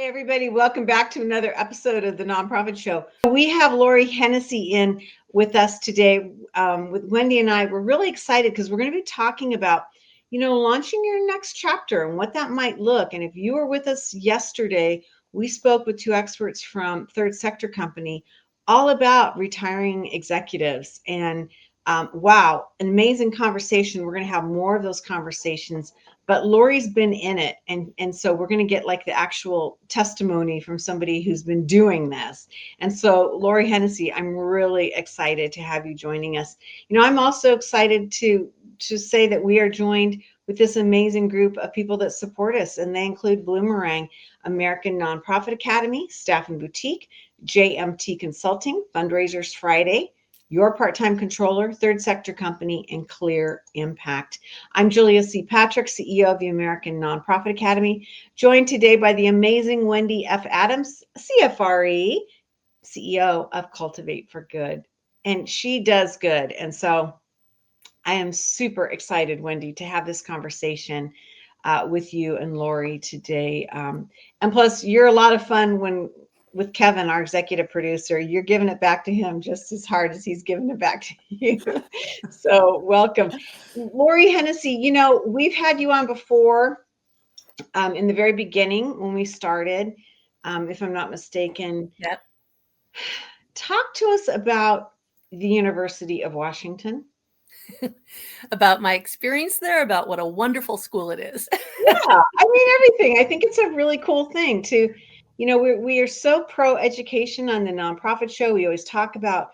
Hey, everybody. Welcome back to another episode of the Nonprofit Show. We have Lauri Hennessey in with us today with Wendy and I. We're really excited because we're going to be talking about, launching your next chapter and what that might look. And if you were with us yesterday, we spoke with two experts from Third Sector Company all about retiring executives. And wow, an amazing conversation. We're going to have more of those conversations. But Lauri's been in it. And so we're going to get like the actual testimony from somebody who's been doing this. And so Lauri Hennessey, I'm really excited to have you joining us. I'm also excited to say that we are joined with this amazing group of people that support us. And they include Bloomerang, American Nonprofit Academy, Staff and Boutique, JMT Consulting, Fundraisers Friday, Your Part-Time Controller, Third Sector Company, and Clear Impact. I'm Julia C. Patrick, CEO of the American Nonprofit Academy, joined today by the amazing Wendy F. Adams, CFRE, CEO of Cultivate for Good. And she does good. And so I am super excited, Wendy, to have this conversation with you and Lauri today. And plus, you're a lot of fun with Kevin, our executive producer. You're giving it back to him just as hard as he's giving it back to you. So welcome. Lauri Hennessey, we've had you on before in the very beginning when we started, if I'm not mistaken. Yep. Talk to us about the University of Washington. About my experience there, about what a wonderful school it is. Yeah, I mean, everything. I think it's a really cool thing to, we are so pro education on the Nonprofit Show. We always talk about,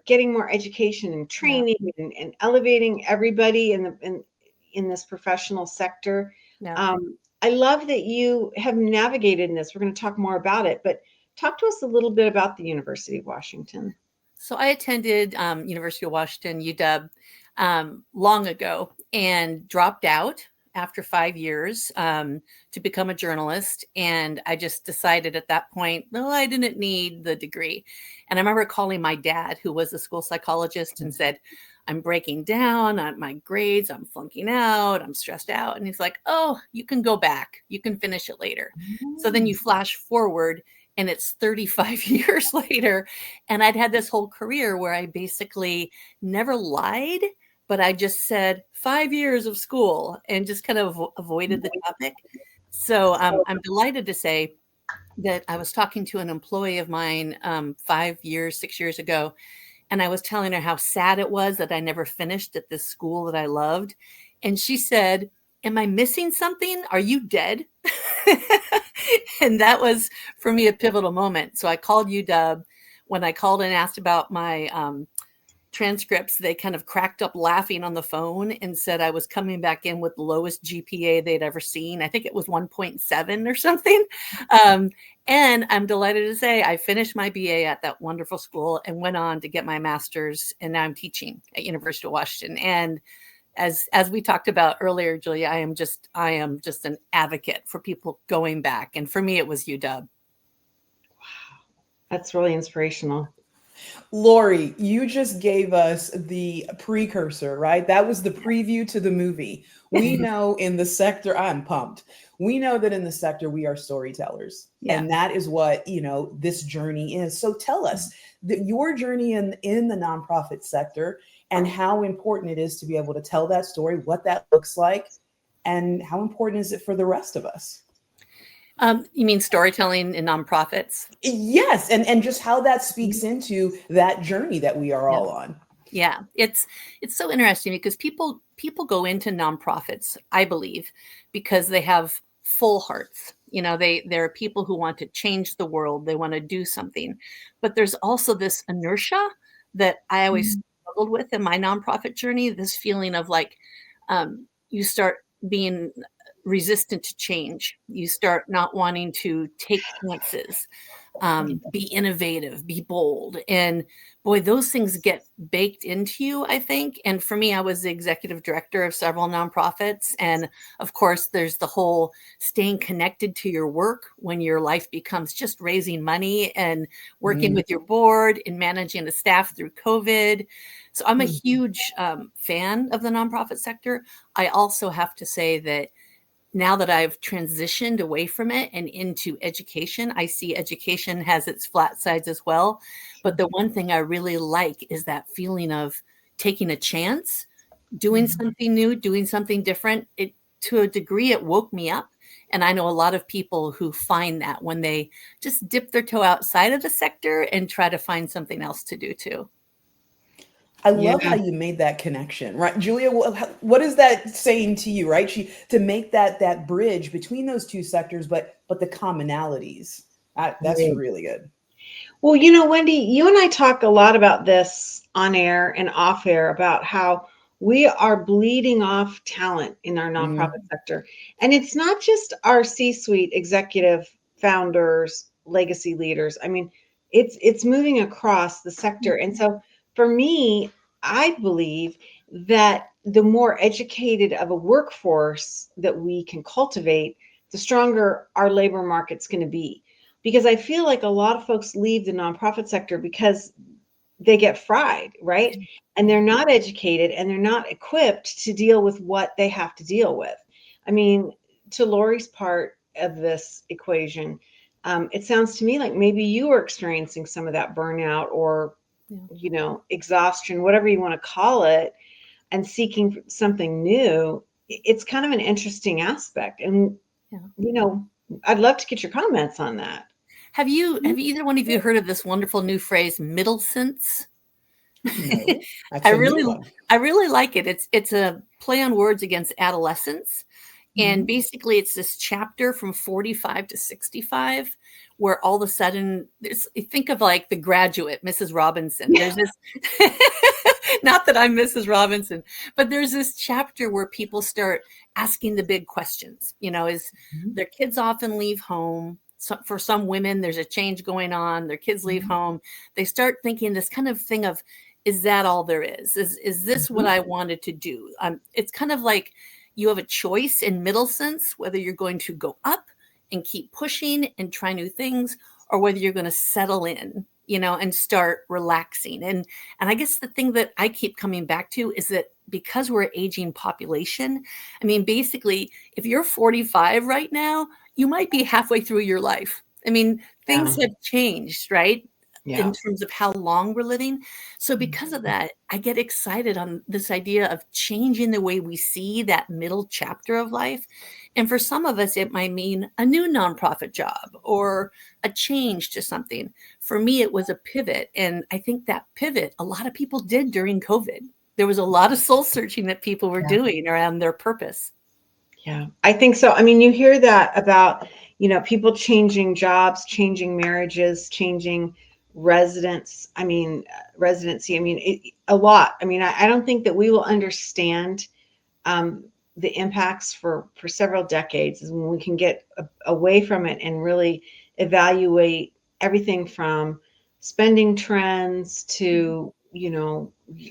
getting more education and training and elevating everybody in this professional sector. Yeah. I love that you have navigated in this. We're going to talk more about it, but talk to us a little bit about the University of Washington. So I attended University of Washington, UW, long ago and dropped out after 5 years to become a journalist. And I just decided at that point, no, I didn't need the degree. And I remember calling my dad, who was a school psychologist, and said, I'm breaking down on my grades. I'm flunking out. I'm stressed out. And he's like, oh, you can go back. You can finish it later. So then you flash forward and it's 35 years later. And I'd had this whole career where I basically never lied, but I just said 5 years of school and just kind of avoided the topic. So I'm delighted to say that I was talking to an employee of mine 6 years ago, and I was telling her how sad it was that I never finished at this school that I loved. And she said, am I missing something? Are you dead? And that was for me a pivotal moment. So I called UW. When I called and asked about my transcripts, they kind of cracked up laughing on the phone and said I was coming back in with the lowest GPA they'd ever seen. I think it was 1.7 or something. And I'm delighted to say I finished my BA at that wonderful school and went on to get my master's. And now I'm teaching at University of Washington. And as we talked about earlier, Julia, I am just an advocate for people going back. And for me, it was UW. Wow, that's really inspirational. Lauri, you just gave us the precursor, right? That was the preview to the movie. We know in the sector, I'm pumped. We know that in the sector, we are storytellers. Yeah. And that is what, this journey is. So tell us that your journey in the nonprofit sector and how important it is to be able to tell that story, what that looks like, and how important is it for the rest of us? You mean storytelling in nonprofits? Yes. And just how that speaks into that journey that we are all on. Yeah, it's so interesting because people go into nonprofits, I believe, because they have full hearts. There are people who want to change the world. They want to do something. But there's also this inertia that I always struggled with in my nonprofit journey, this feeling of like you start being resistant to change. You start not wanting to take chances, be innovative, be bold. And boy, those things get baked into you, I think. And for me, I was the executive director of several nonprofits. And of course, there's the whole staying connected to your work when your life becomes just raising money and working with your board and managing the staff through COVID. So I'm a huge fan of the nonprofit sector. I also have to say that now that I've transitioned away from it and into education, I see education has its flat sides as well. But the one thing I really like is that feeling of taking a chance, doing something new, doing something different. It, to a degree, it woke me up. And I know a lot of people who find that when they just dip their toe outside of the sector and try to find something else to do too. I love how you made that connection, right, Julia? What is that saying to you, right? To make that bridge between those two sectors, but the commonalities. That's really good. Well, Wendy, you and I talk a lot about this on air and off air about how we are bleeding off talent in our nonprofit sector, and it's not just our C-suite executive founders, legacy leaders. I mean, it's moving across the sector, and so. For me, I believe that the more educated of a workforce that we can cultivate, the stronger our labor market's going to be. Because I feel like a lot of folks leave the nonprofit sector because they get fried, right? And they're not educated and they're not equipped to deal with what they have to deal with. I mean, to Lauri's part of this equation, it sounds to me like maybe you are experiencing some of that burnout or exhaustion, whatever you want to call it, and seeking something new. It's kind of an interesting aspect. And, I'd love to get your comments on that. Have either one of you heard of this wonderful new phrase, Middlescence? No, I really like it. It's a play on words against adolescence. And basically it's this chapter from 45 to 65 where all of a sudden think of like The Graduate, Mrs. Robinson. There's this, not that I'm Mrs. Robinson, but there's this chapter where people start asking the big questions, is their kids often leave home. So for some women, there's a change going on. Their kids leave home. They start thinking this kind of thing of, is that all there is? Is this what I wanted to do? It's kind of like, you have a choice in Middlescence, whether you're going to go up and keep pushing and try new things, or whether you're going to settle in, and start relaxing. And I guess the thing that I keep coming back to is that because we're an aging population, I mean, basically, if you're 45 right now, you might be halfway through your life. I mean, things have changed, right? In terms of how long we're living. So because of that, I get excited on this idea of changing the way we see that middle chapter of life. And for some of us, it might mean a new nonprofit job or a change to something. For me, it was a pivot. And I think that pivot, a lot of people did during COVID. There was a lot of soul searching that people were doing around their purpose. Yeah, I think so. I mean, you hear that about, people changing jobs, changing marriages, changing residency. I mean, a lot. I mean, I don't think that we will understand the impacts for several decades is when we can get away from it and really evaluate everything from spending trends to,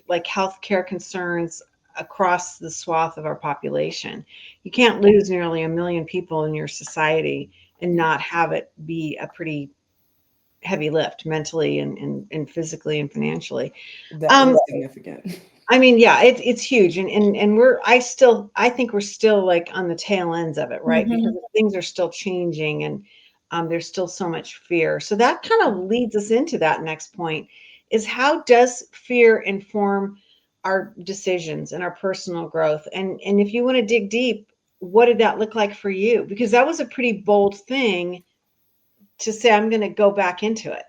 like healthcare concerns across the swath of our population. You can't lose nearly 1 million people in your society and not have it be a pretty heavy lift mentally and physically and financially. That is significant. I mean, yeah, it's huge. And I think we're still like on the tail ends of it, right? Because things are still changing and there's still so much fear. So that kind of leads us into that next point is how does fear inform our decisions and our personal growth? And if you want to dig deep, what did that look like for you? Because that was a pretty bold thing to say, I'm going to go back into it,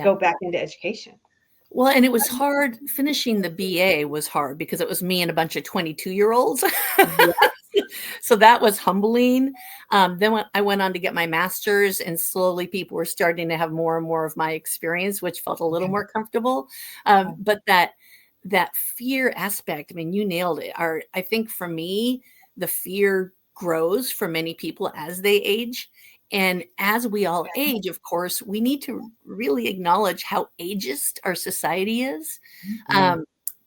go back into education. Well, and it was hard. Finishing the BA was hard because it was me and a bunch of 22-year-olds. So that was humbling. Then when I went on to get my master's, and slowly people were starting to have more and more of my experience, which felt a little more comfortable. But that fear aspect, I mean, you nailed it. I think for me, the fear grows for many people as they age. And as we all age, of course, we need to really acknowledge how ageist our society is.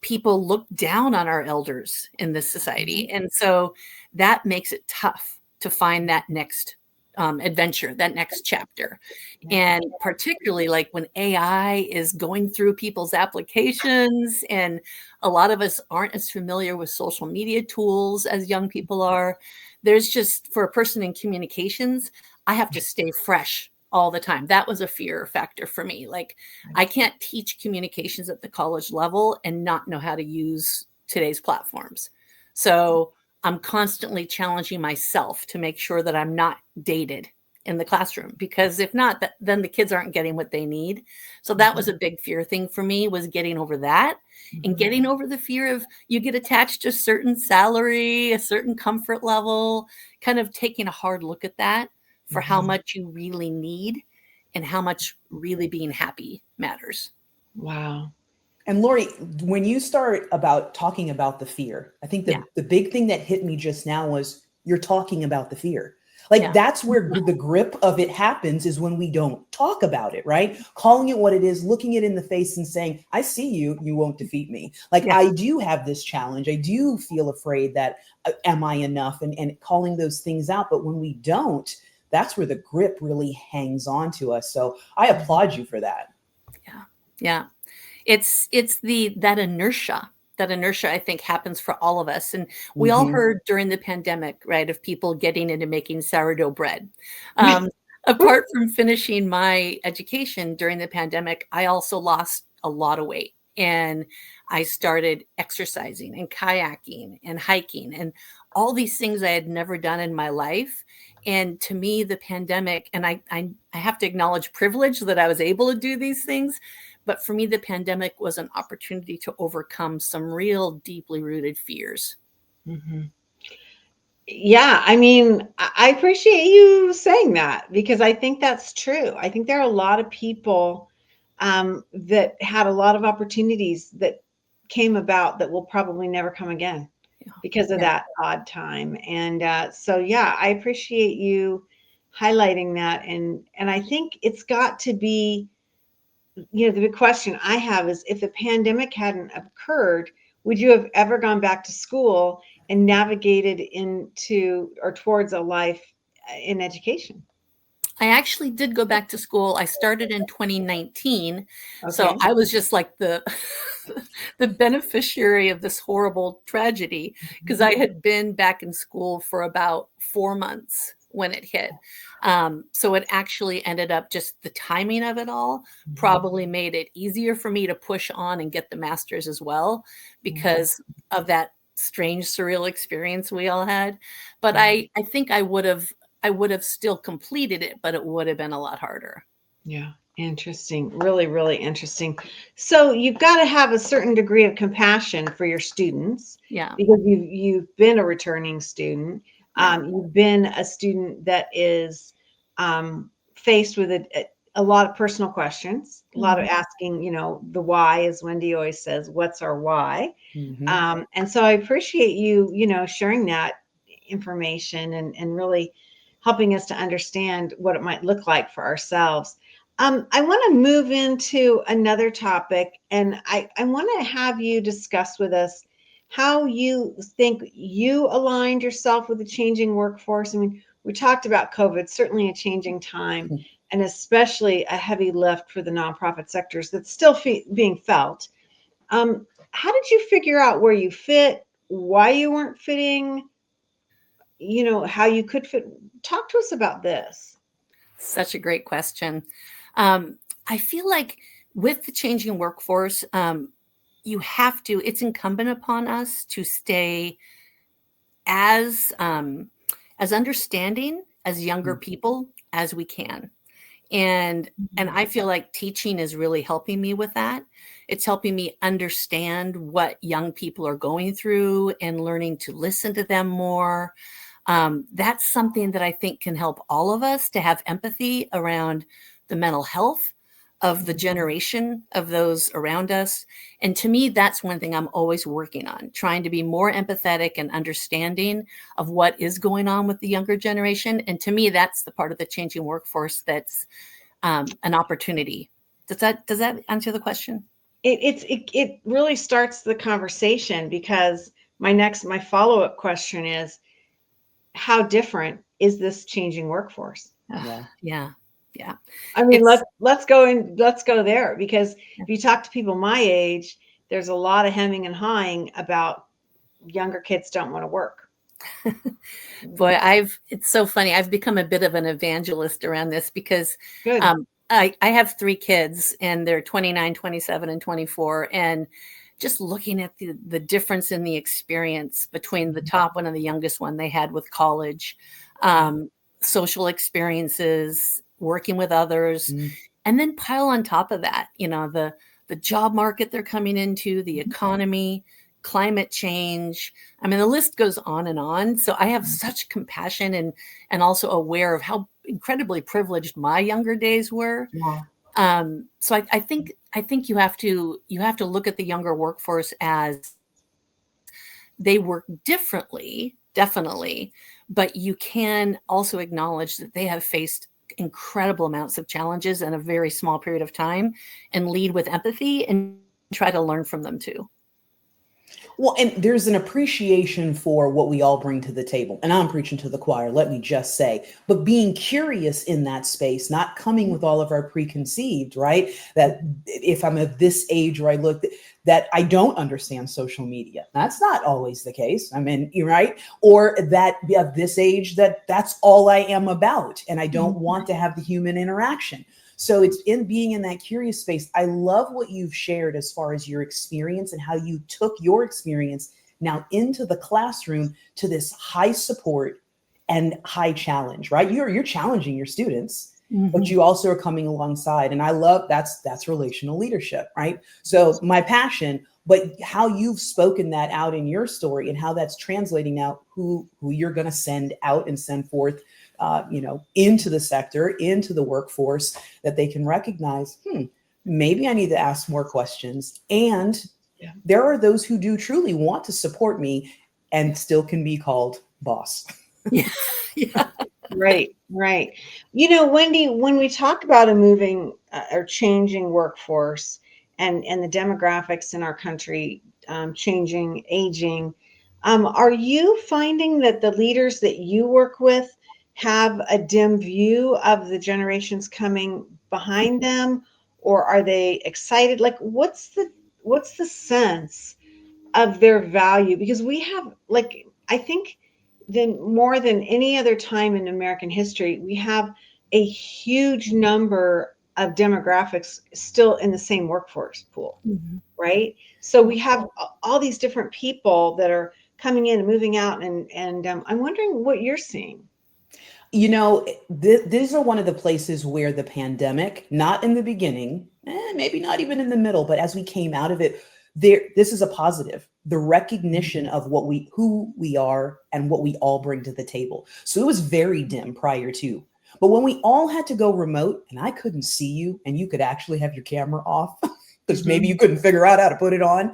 People look down on our elders in this society. And so that makes it tough to find that next adventure, that next chapter. And particularly like when AI is going through people's applications, and a lot of us aren't as familiar with social media tools as young people are, there's just, for a person in communications, I have to stay fresh all the time. That was a fear factor for me. Like, I can't teach communications at the college level and not know how to use today's platforms. So I'm constantly challenging myself to make sure that I'm not dated in the classroom, because if not, then the kids aren't getting what they need. So that was a big fear thing for me, was getting over that, and getting over the fear of, you get attached to a certain salary, a certain comfort level, kind of taking a hard look at that for how much you really need and how much really being happy matters. Wow. And Lauri, when you start about talking about the fear, I think the big thing that hit me just now was, you're talking about the fear. Like, that's where the grip of it happens, is when we don't talk about it, right? Calling it what it is, looking it in the face and saying, I see you, you won't defeat me. Like, I do have this challenge. I do feel afraid that, am I enough? And calling those things out. But when we don't, that's where the grip really hangs on to us. So I applaud you for that. Yeah. Yeah. It's that inertia I think happens for all of us. And we all heard during the pandemic, right, of people getting into making sourdough bread. Apart from finishing my education during the pandemic, I also lost a lot of weight, and I started exercising and kayaking and hiking and all these things I had never done in my life. And to me, the pandemic, and I have to acknowledge privilege that I was able to do these things. But for me, the pandemic was an opportunity to overcome some real deeply rooted fears. Yeah, I mean, I appreciate you saying that, because I think that's true. I think there are a lot of people that had a lot of opportunities that came about that will probably never come again because of that odd time. And so, yeah, I appreciate you highlighting that. And I think it's got to be, the big question I have is, if the pandemic hadn't occurred, would you have ever gone back to school and navigated into or towards a life in education? I actually did go back to school. I started in 2019. So Okay. I was just like the beneficiary of this horrible tragedy, because I had been back in school for about 4 months when it hit. So it actually ended up, just the timing of it all probably made it easier for me to push on and get the master's as well, because of that strange, surreal experience we all had. But I think I would have still completed it, but it would have been a lot harder. Yeah. Interesting. Really, really interesting. So you've got to have a certain degree of compassion for your students. Yeah. Because you've been a returning student. You've been a student that is faced with a lot of personal questions, a lot of asking, the why, as Wendy always says, what's our why? And so I appreciate you, sharing that information and really helping us to understand what it might look like for ourselves. I want to move into another topic, and I want to have you discuss with us how you think you aligned yourself with the changing workforce. I mean, we talked about COVID, certainly a changing time, and especially a heavy lift for the nonprofit sectors that's still being felt. How did you figure out where you fit, why you weren't fitting, how you could fit? Talk to us about this. Such a great question. I feel like with the changing workforce, it's incumbent upon us to stay as understanding as younger people as we can. And I feel like teaching is really helping me with that. It's helping me understand what young people are going through and learning to listen to them more. That's something that I think can help all of us to have empathy around the mental health of the generation of those around us. And to me, that's one thing I'm always working on, trying to be more empathetic and understanding of what is going on with the younger generation. And to me, that's the part of the changing workforce that's an opportunity. Does that answer the question? It really starts the conversation, because my follow-up question is, how different is this changing workforce? Yeah. I mean, let's go there, because if you talk to people my age, there's a lot of hemming and hawing about younger kids don't want to work. Boy, it's so funny. I've become a bit of an evangelist around this because Good. I have 3 kids and they're 29, 27, and 24. And just looking at the difference in the experience between the top one and the youngest one they had with college, social experiences, working with others, and then pile on top of that, the job market they're coming into, the economy, climate change. I mean, the list goes on and on. So I have such compassion and also aware of how incredibly privileged my younger days were. Yeah. So I think you have to look at the younger workforce as they work differently, definitely, but you can also acknowledge that they have faced incredible amounts of challenges in a very small period of time and lead with empathy and try to learn from them too. Well, and there's an appreciation for what we all bring to the table. And I'm preaching to the choir, let me just say, but being curious in that space, not coming with all of our preconceived, right? That if I'm at this age where I look, that I don't understand social media. That's not always the case. I mean, you're right. Or that at this age, that's all I am about. And I don't want to have the human interaction. So it's in being in that curious space. I love what you've shared as far as your experience and how you took your experience now into the classroom to this high support and high challenge, right? You're challenging your students, but you also are coming alongside. And I love that's relational leadership, right? So my passion, but how you've spoken that out in your story and how that's translating out who you're going to send out and send forth into the sector, into the workforce, that they can recognize, maybe I need to ask more questions. And there are those who do truly want to support me and still can be called boss. Yeah. Right. Wendy, when we talk about a moving or changing workforce and the demographics in our country changing, aging, are you finding that the leaders that you work with have a dim view of the generations coming behind them, or are they excited? Like, what's the sense of their value? Because we have, like, I think then more than any other time in American history, we have a huge number of demographics still in the same workforce pool, right? So we have all these different people that are coming in and moving out, and I'm wondering what you're seeing. These are one of the places where the pandemic, not in the beginning, maybe not even in the middle, but as we came out of it, this is a positive. The recognition of who we are and what we all bring to the table. So it was very dim prior to, but when we all had to go remote and I couldn't see you and you could actually have your camera off because maybe you couldn't figure out how to put it on,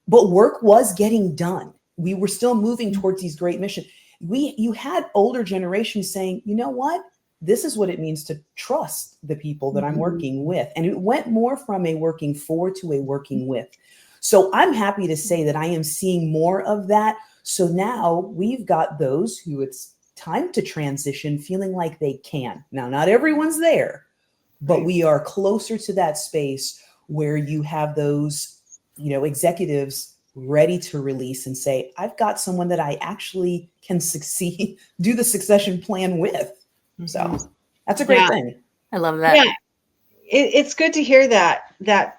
but work was getting done. We were still moving towards these great missions. You had older generations saying, you know what? This is what it means to trust the people that I'm working with. And it went more from a working for to a working with. So I'm happy to say that I am seeing more of that. So now we've got those who it's time to transition, feeling like they can. Now, not everyone's there, but we are closer to that space where you have those, executives ready to release and say, I've got someone that I actually can do the succession plan with. So that's a great thing. I love that. Yeah, it's good to hear that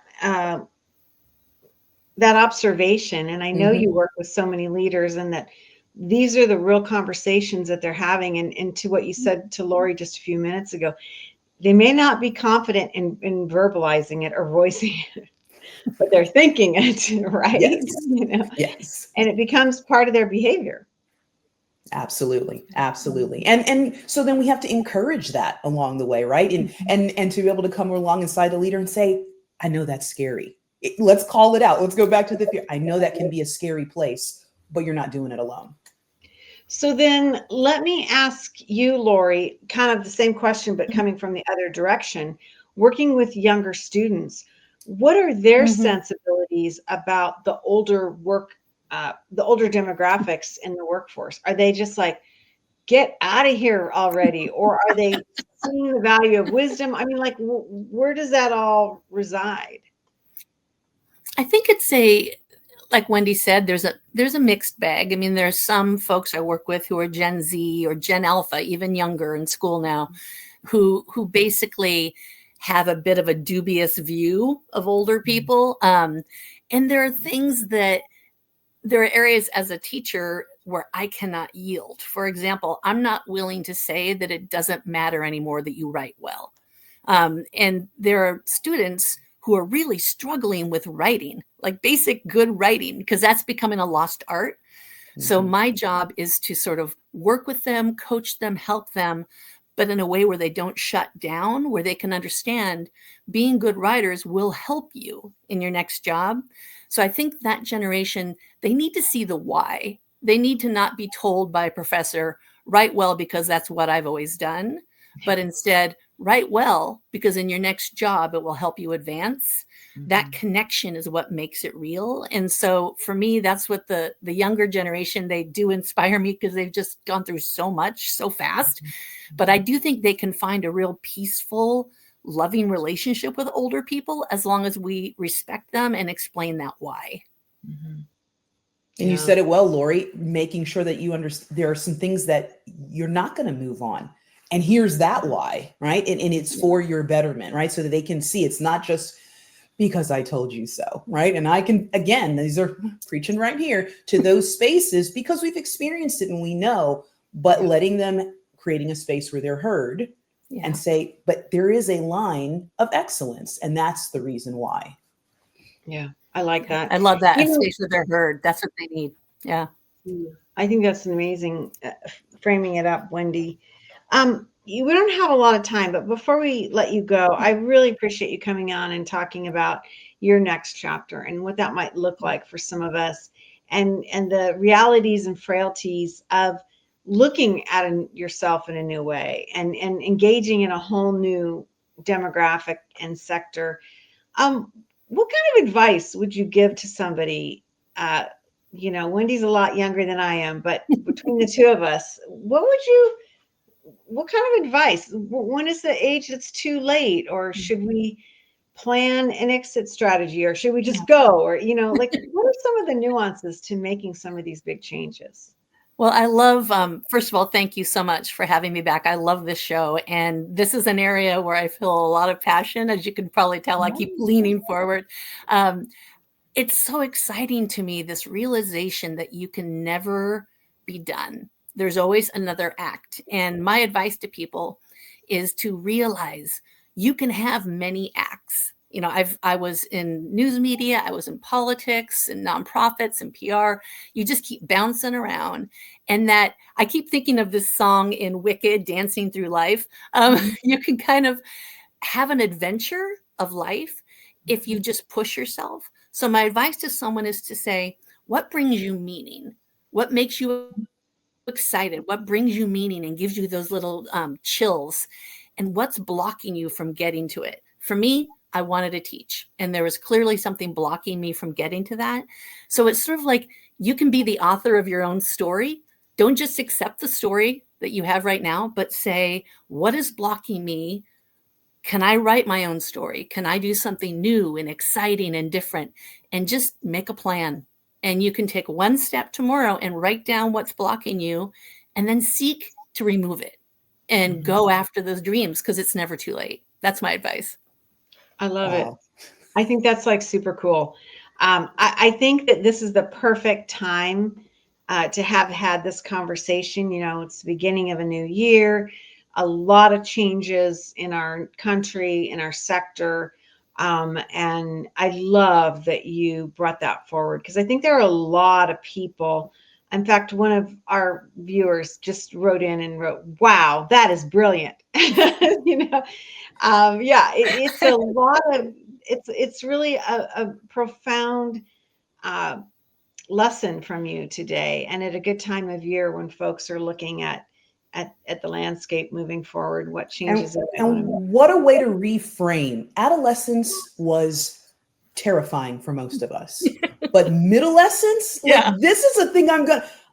observation. And I know you work with so many leaders, and that these are the real conversations that they're having. And to what you said to Lauri just a few minutes ago, they may not be confident in verbalizing it or voicing it, but they're thinking it, right? Yes. Yes. And it becomes part of their behavior. Absolutely. And so then we have to encourage that along the way, right? And to be able to come alongside the leader and say, I know that's scary. Let's call it out. Let's go back to the fear. I know that can be a scary place, but you're not doing it alone. So then let me ask you, Lauri, kind of the same question, but coming from the other direction. Working with younger students, what are their sensibilities about the older demographics in the workforce? Are they just like, get out of here already? Or are they seeing the value of wisdom? I mean, like, where does that all reside? I think it's like Wendy said, there's a mixed bag. I mean, there's some folks I work with who are Gen Z or Gen Alpha, even younger in school now, who basically have a bit of a dubious view of older people. And there are things that there are areas as a teacher where I cannot yield. For example, I'm not willing to say that it doesn't matter anymore that you write well. And there are students who are really struggling with writing, like basic good writing, because that's becoming a lost art. Mm-hmm. So my job is to sort of work with them, coach them, help them, but in a way where they don't shut down, where they can understand being good writers will help you in your next job. So I think that generation, they need to see the why. They need to not be told by a professor, write well because that's what I've always done, but instead write well because in your next job, it will help you advance. Mm-hmm. That connection is what makes it real. And so for me, that's what the younger generation, they do inspire me because they've just gone through so much so fast. Mm-hmm. But I do think they can find a real peaceful, loving relationship with older people as long as we respect them and explain that why. Mm-hmm. And you said it well, Lauri, making sure that you understand there are some things that you're not going to move on. And here's that why, right? And it's for your betterment, right? So that they can see it's not just because I told you so, right? And I can, again, these are preaching right here to those spaces because we've experienced it and we know, but letting them, creating a space where they're heard and say, but there is a line of excellence and that's the reason why. Yeah, I like that. I love that. A space where they're heard. That's what they need. Yeah. I think that's an amazing framing it up, Wendy. We don't have a lot of time, but before we let you go, I really appreciate you coming on and talking about your next chapter and what that might look like for some of us and the realities and frailties of looking at yourself in a new way and engaging in a whole new demographic and sector. What kind of advice would you give to somebody? Wendy's a lot younger than I am, but between the two of us, what kind of advice? When is the age that's too late? Or should we plan an exit strategy? Or should we just go? Or, what are some of the nuances to making some of these big changes? Well, I love, first of all, thank you so much for having me back. I love this show. And this is an area where I feel a lot of passion. As you can probably tell, I keep leaning forward. It's so exciting to me, this realization that you can never be done. There's always another act. And my advice to people is to realize you can have many acts. I was in news media, I was in politics and nonprofits and PR. You just keep bouncing around. And that I keep thinking of this song in Wicked, Dancing Through Life. You can kind of have an adventure of life if you just push yourself. So my advice to someone is to say, what brings you meaning? What makes you excited? What brings you meaning and gives you those little chills? And what's blocking you from getting to it? For me, I wanted to teach, and there was clearly something blocking me from getting to that. So it's sort of like you can be the author of your own story. Don't just accept the story that you have right now, but say, what is blocking me? Can I write my own story? Can I do something new and exciting and different? And just make a plan. And you can take one step tomorrow and write down what's blocking you and then seek to remove it and go after those dreams because it's never too late. That's my advice. I love it. I think that's like super cool. I think that this is the perfect time to have had this conversation. It's the beginning of a new year, a lot of changes in our country, in our sector. And I love that you brought that forward because I think there are a lot of people. In fact, one of our viewers just wrote in and wrote, wow, that is brilliant. It's a lot of, it's really a profound lesson from you today. And at a good time of year when folks are looking at the landscape moving forward, what changes. And what a way to reframe. Adolescence was terrifying for most of us, but Middlescence, this is a thing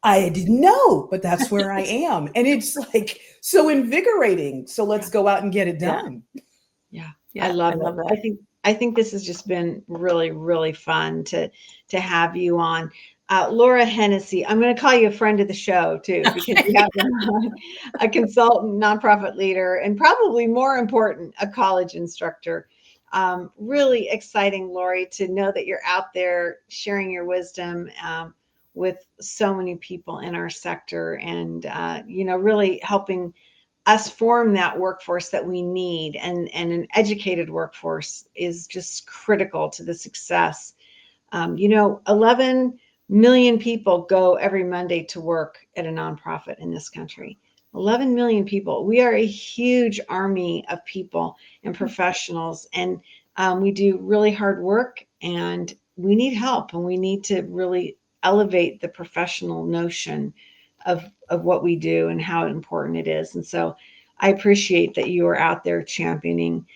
I didn't know, but that's where I am. And it's like so invigorating. So let's go out and get it done. Yeah. I love that. I think this has just been really, really fun to have you on. Laura Hennessey, I'm going to call you a friend of the show too, because you have been a consultant, nonprofit leader, and probably more important, a college instructor. Really exciting, Lauri, to know that you're out there sharing your wisdom with so many people in our sector, and really helping us form that workforce that we need, and an educated workforce is just critical to the success. 11 million people go every Monday to work at a nonprofit in this country. 11 million people. We are a huge army of people and professionals, and we do really hard work, and we need help, and we need to really elevate the professional notion of what we do and how important it is. And so I appreciate that you are out there championing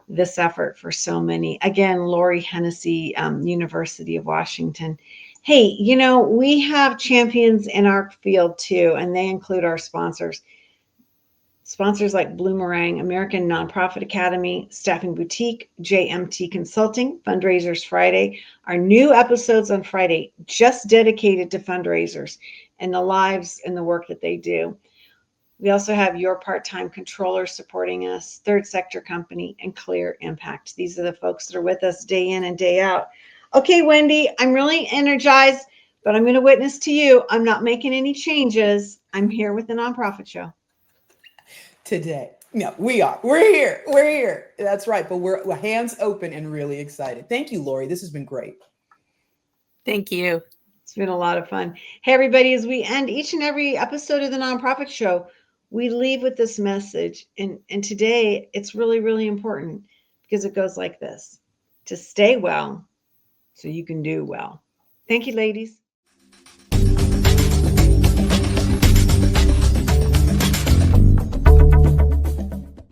this effort for so many. Again, Lauri Hennessey, University of Washington. Hey, we have champions in our field too, and they include our sponsors. Sponsors like Bloomerang, American Nonprofit Academy, Staffing Boutique, JMT Consulting, Fundraisers Friday. Our new episodes on Friday just dedicated to fundraisers and the lives and the work that they do. We also have Your Part-Time Controller supporting us, Third Sector Company, and Clear Impact. These are the folks that are with us day in and day out. Okay, Wendy, I'm really energized, but I'm going to witness to you. I'm not making any changes. I'm here with the Nonprofit Show. Today. No, we are. We're here. We're here. That's right. But we're hands open and really excited. Thank you, Lauri. This has been great. Thank you. It's been a lot of fun. Hey, everybody, as we end each and every episode of the Nonprofit Show, we leave with this message. And today it's really, really important, because it goes like this: to stay well so you can do well. Thank you, ladies.